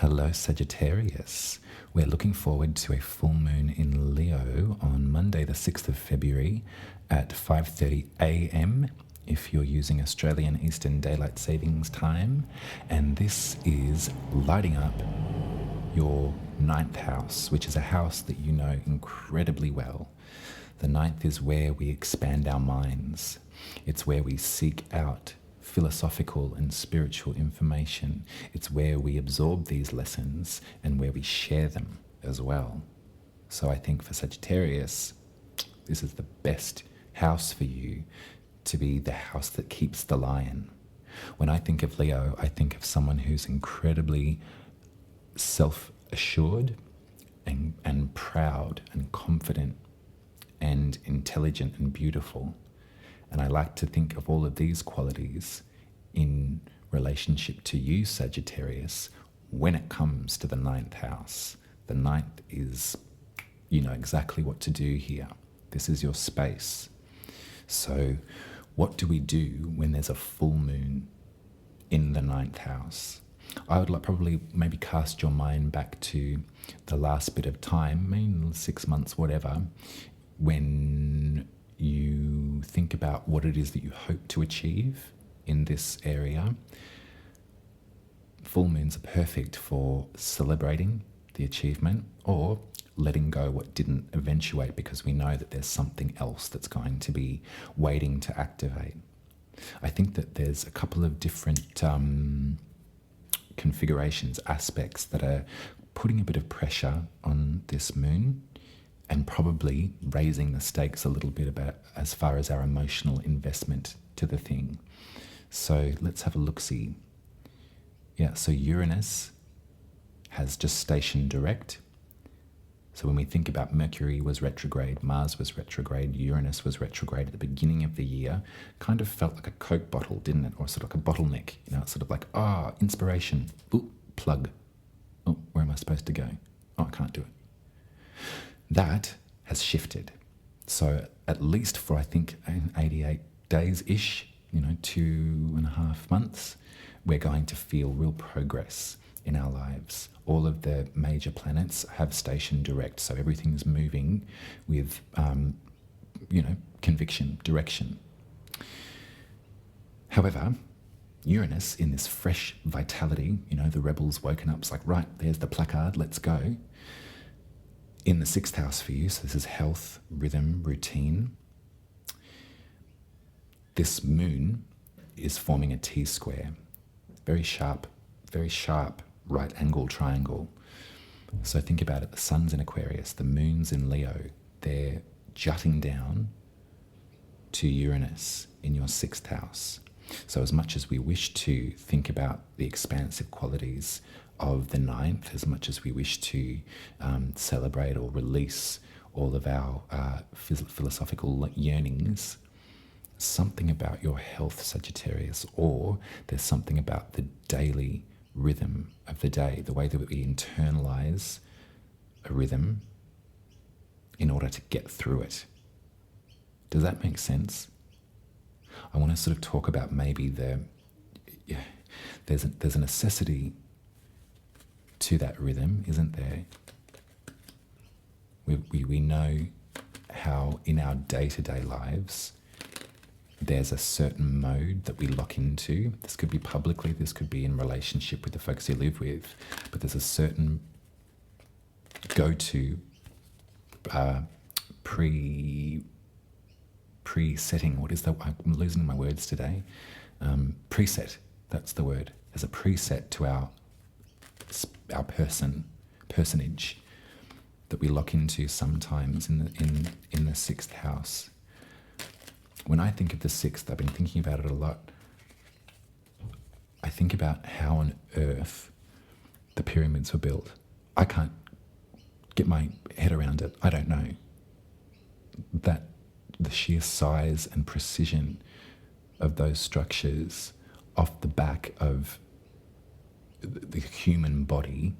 Hello, Sagittarius. We're looking forward to a full moon in Leo on Monday, the 6th of February at 5:30 a.m. if you're using Australian Eastern Daylight Savings Time. And this is lighting up your ninth house, which is a house that you know incredibly well. The ninth is where we expand our minds. It's where we seek out philosophical and spiritual information. It's where we absorb these lessons and where we share them as well. So I think for Sagittarius, this is the best house for you to be the house that keeps the lion. When I think of Leo, I think of someone who's incredibly self-assured and proud and confident and intelligent and beautiful. And I like to think of all of these qualities in relationship to you, Sagittarius, when it comes to the ninth house. The ninth is, you know exactly what to do here. This is your space. So what do we do when there's a full moon in the ninth house? I would like probably maybe cast your mind back to the last bit of time, 6 months, whatever, when you think about what it is that you hope to achieve in this area. Full moons are perfect for celebrating the achievement or letting go what didn't eventuate, because we know that there's something else that's going to be waiting to activate. I think that there's a couple of different configurations, aspects that are putting a bit of pressure on this moon and probably raising the stakes a little bit about as far as our emotional investment to the thing. So let's have a look-see. Yeah, so Uranus has just stationed direct. So when we think about Mercury was retrograde, Mars was retrograde, Uranus was retrograde at the beginning of the year, kind of felt like a Coke bottle, didn't it? Or sort of like a bottleneck, you know, it's sort of like, inspiration, ooh, plug. Oh, where am I supposed to go? Oh, I can't do it. That has shifted. So at least for, I think, 88 days-ish, 2.5 months, we're going to feel real progress in our lives. All of the major planets have stationed direct, so everything's moving with, conviction, direction. However, Uranus, in this fresh vitality, the rebels woken up, it's like, right, there's the placard, let's go. In the 6th house for you, so this is health, rhythm, routine. This moon is forming a T-square, very sharp right angle triangle. So think about it, the sun's in Aquarius, the moon's in Leo, they're jutting down to Uranus in your 6th house. So as much as we wish to think about the expansive qualities of the ninth, as much as we wish to celebrate or release all of our philosophical yearnings, something about your health, Sagittarius, or there's something about the daily rhythm of the day, the way that we internalize a rhythm in order to get through it. Does that make sense? I want to sort of talk about maybe there's a necessity to that rhythm, isn't there? We know how in our day-to-day lives there's a certain mode that we lock into. This could be publicly, this could be in relationship with the folks you live with, but there's a certain go-to pre-setting. What is that? I'm losing my words today. Preset, that's the word. There's a preset to our personage that we lock into sometimes in the 6th house. When I think of the 6th, I've been thinking about it a lot. I think about how on earth the pyramids were built. I can't get my head around it. I don't know. That the sheer size and precision of those structures off the back of the human body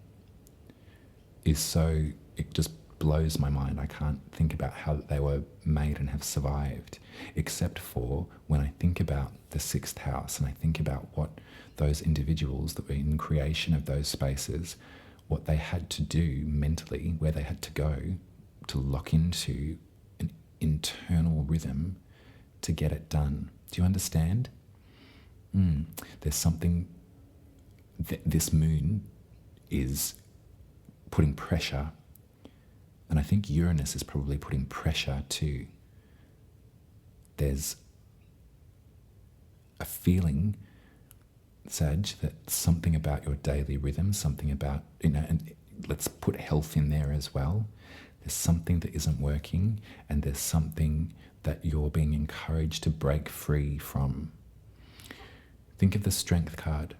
is so, it just blows my mind. I can't think about how they were made and have survived, except for when I think about the sixth house and I think about what those individuals that were in creation of those spaces, what they had to do mentally, where they had to go to lock into an internal rhythm to get it done. Do you understand? There's something, this moon is putting pressure, and I think Uranus is probably putting pressure too. There's a feeling, Sag, that something about your daily rhythm, something about, and let's put health in there as well. There's something that isn't working, and there's something that you're being encouraged to break free from. Think of the Strength card.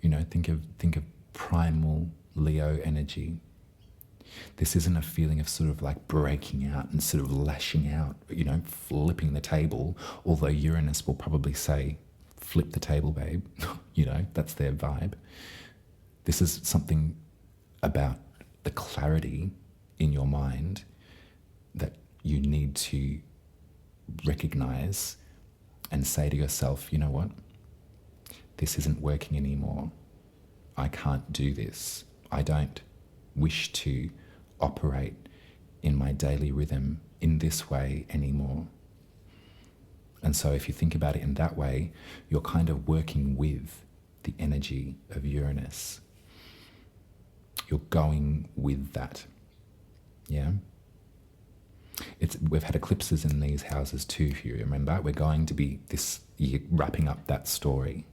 Think of primal Leo energy. This isn't a feeling of sort of like breaking out and sort of lashing out, flipping the table, although Uranus will probably say, flip the table, babe. That's their vibe. This is something about the clarity in your mind that you need to recognize and say to yourself, you know what? This isn't working anymore. I can't do this. I don't wish to operate in my daily rhythm in this way anymore. And so if you think about it in that way, you're kind of working with the energy of Uranus. You're going with that. Yeah? We've had eclipses in these houses too, if you remember. We're going to be this year wrapping up that story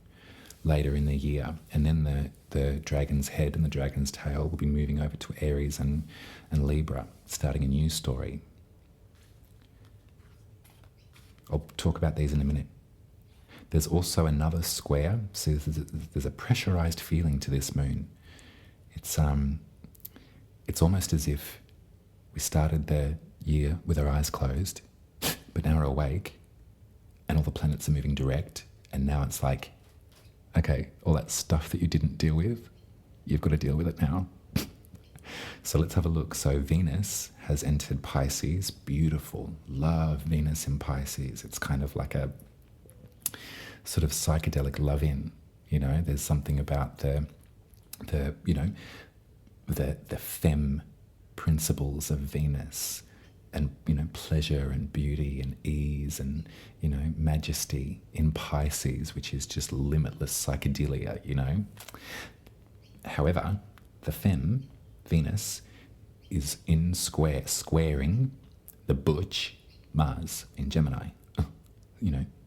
later in the year. And then the dragon's head and the dragon's tail will be moving over to Aries and Libra, starting a new story. I'll talk about these in a minute. There's also another square. So there's a pressurized feeling to this moon. It's almost as if we started the year with our eyes closed, but now we're awake and all the planets are moving direct, and now it's like, okay, all that stuff that you didn't deal with, you've got to deal with it now. So let's have a look. So Venus has entered Pisces. Beautiful. Love Venus in Pisces. It's kind of like a sort of psychedelic love-in. There's something about the femme principles of Venus, and pleasure and beauty and ease and majesty in Pisces, which is just limitless psychedelia. However, the femme Venus is in squaring the butch Mars in Gemini.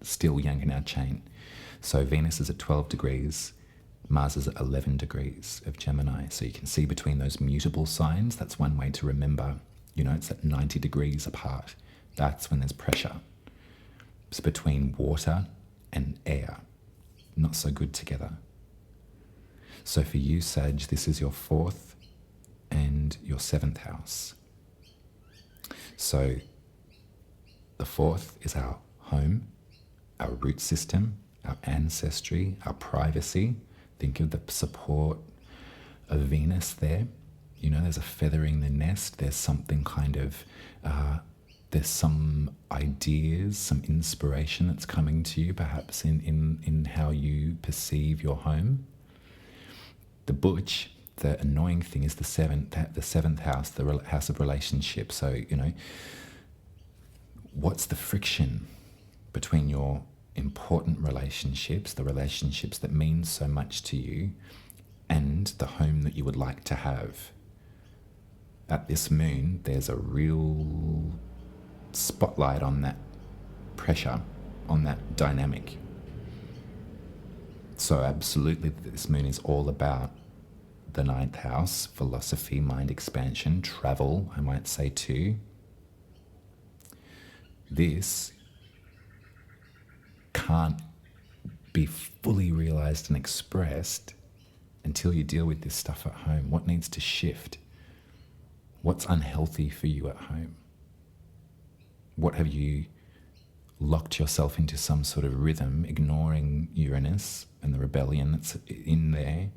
Still young in our chain. So Venus is at 12 degrees, Mars is at 11 degrees of Gemini. So you can see between those mutable signs, that's one way to remember, it's at 90 degrees apart. That's when there's pressure. It's between water and air. Not so good together. So for you, Sag, this is your 4th and your 7th house. So the 4th is our home, our root system, our ancestry, our privacy. Think of the support of Venus there. There's a feathering the nest. There's something kind of, there's some ideas, some inspiration that's coming to you, perhaps in how you perceive your home. The butch, the annoying thing, is the seventh house, the house of relationships. So, what's the friction between your important relationships, the relationships that mean so much to you, and the home that you would like to have? At this moon, there's a real spotlight on that pressure, on that dynamic. So absolutely, this moon is all about the 9th house, philosophy, mind expansion, travel, I might say too. This can't be fully realized and expressed until you deal with this stuff at home. What needs to shift? What's unhealthy for you at home? What have you locked yourself into some sort of rhythm, ignoring Uranus and the rebellion that's in there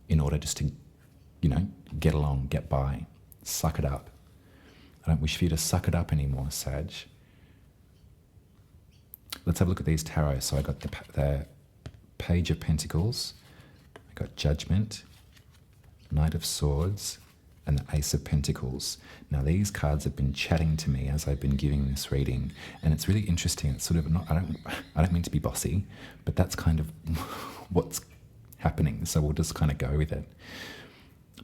in order just to, get along, get by? Suck it up. I don't wish for you to suck it up anymore, Sag. Let's have a look at these tarot. So I got the Page of Pentacles, I got Judgment, Knight of Swords, and the Ace of Pentacles. Now these cards have been chatting to me as I've been giving this reading, and it's really interesting. It's sort of not, I don't mean to be bossy, but that's kind of what's happening. So we'll just kind of go with it.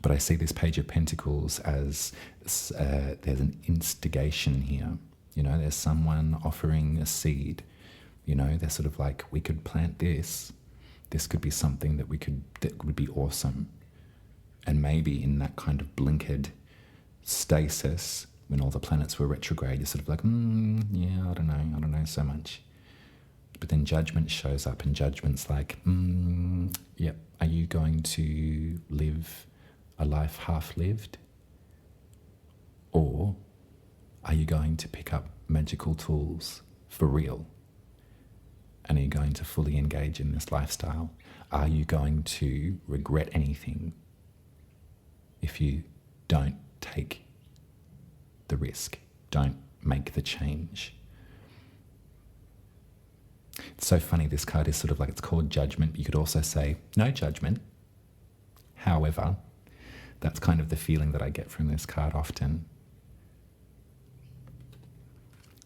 But I see this Page of Pentacles as there's an instigation here. You know, there's someone offering a seed. You know, they're sort of like, we could plant this. This could be something that would be awesome. And maybe in that kind of blinkered stasis, when all the planets were retrograde, you're sort of like, yeah, I don't know so much. But then Judgment shows up, and Judgment's like, yep, are you going to live a life half-lived? Or are you going to pick up magical tools for real? And are you going to fully engage in this lifestyle? Are you going to regret anything if you don't take the risk, don't make the change? It's so funny, this card is sort of like, it's called Judgment, but you could also say, no judgment. However, that's kind of the feeling that I get from this card often.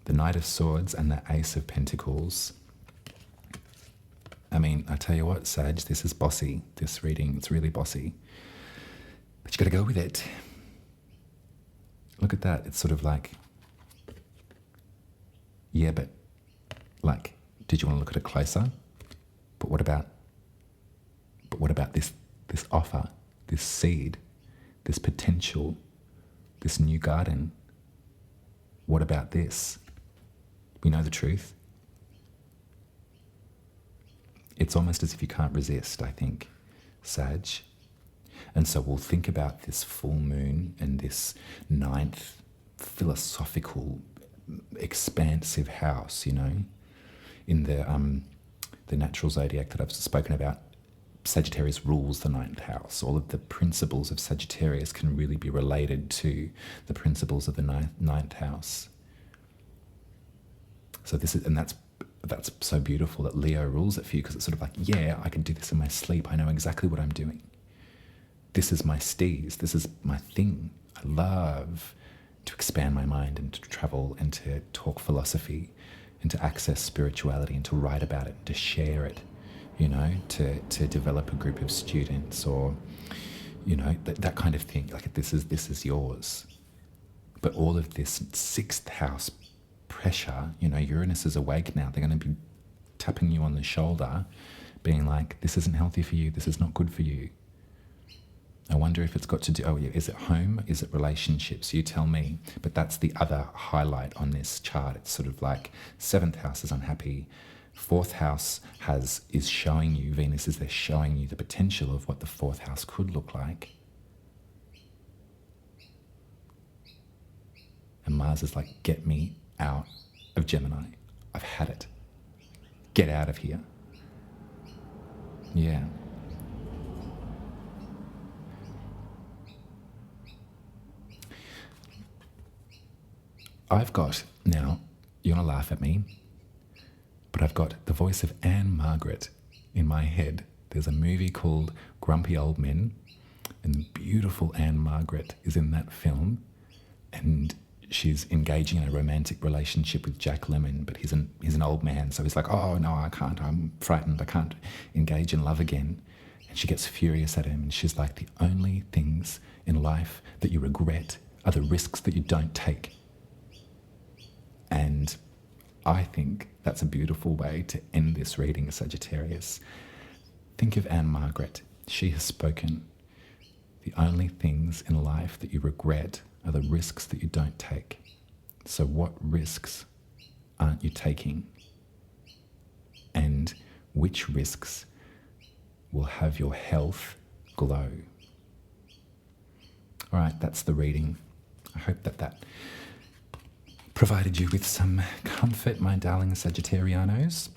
The Knight of Swords and the Ace of Pentacles. I mean, I tell you what, Sag, this is bossy, this reading. It's really bossy. But you got to go with it. Look at that. It's sort of like, yeah, but like, did you want to look at it closer? But what about this offer, this seed, this potential, this new garden? What about this? We know the truth. It's almost as if you can't resist, I think, Sag. And so we'll think about this full moon and this ninth philosophical, expansive house, you know. In the natural zodiac that I've spoken about, Sagittarius rules the ninth house. All of the principles of Sagittarius can really be related to the principles of the ninth house. So this is, and that's so beautiful that Leo rules it for you, because it's sort of like, yeah, I can do this in my sleep. I know exactly what I'm doing. This is my steez. This is my thing. I love to expand my mind and to travel and to talk philosophy and to access spirituality and to write about it, to share it, you know, to develop a group of students, or, you know, that kind of thing. Like, this is yours. But all of this sixth house pressure, you know, Uranus is awake now. They're going to be tapping you on the shoulder, being like, this isn't healthy for you. This is not good for you. I wonder if it's got to do, oh yeah, is it home? Is it relationships? You tell me. But that's the other highlight on this chart. It's sort of like 7th house is unhappy. 4th house is showing you, Venus is there showing you the potential of what the 4th house could look like. And Mars is like, get me out of Gemini. I've had it. Get out of here. Yeah. I've got, now, you're going to laugh at me, but I've got the voice of Anne Margaret in my head. There's a movie called Grumpy Old Men, and the beautiful Anne Margaret is in that film, and she's engaging in a romantic relationship with Jack Lemmon, but he's an old man, so he's like, oh, no, I can't, I'm frightened, I can't engage in love again. And she gets furious at him, and she's like, the only things in life that you regret are the risks that you don't take. And I think that's a beautiful way to end this reading, Sagittarius. Think of Anne Margaret. She has spoken. The only things in life that you regret are the risks that you don't take. So what risks aren't you taking? And which risks will have your health glow? All right, that's the reading. I hope that provided you with some comfort, my darling Sagittarianos.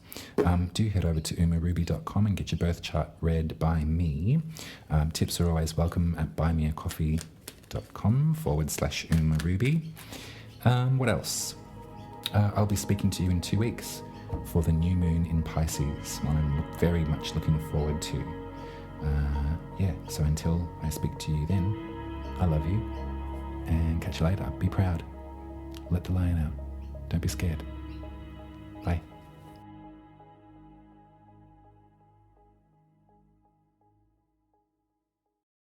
Do head over to umaruby.com and get your birth chart read by me. Tips are always welcome at buymeacoffee.com facebook.com/umaruby. What else? I'll be speaking to you in 2 weeks for the new moon in Pisces, one I'm very much looking forward to. So until I speak to you then, I love you, and catch you later. Be proud. Let the lion out. Don't be scared. Bye.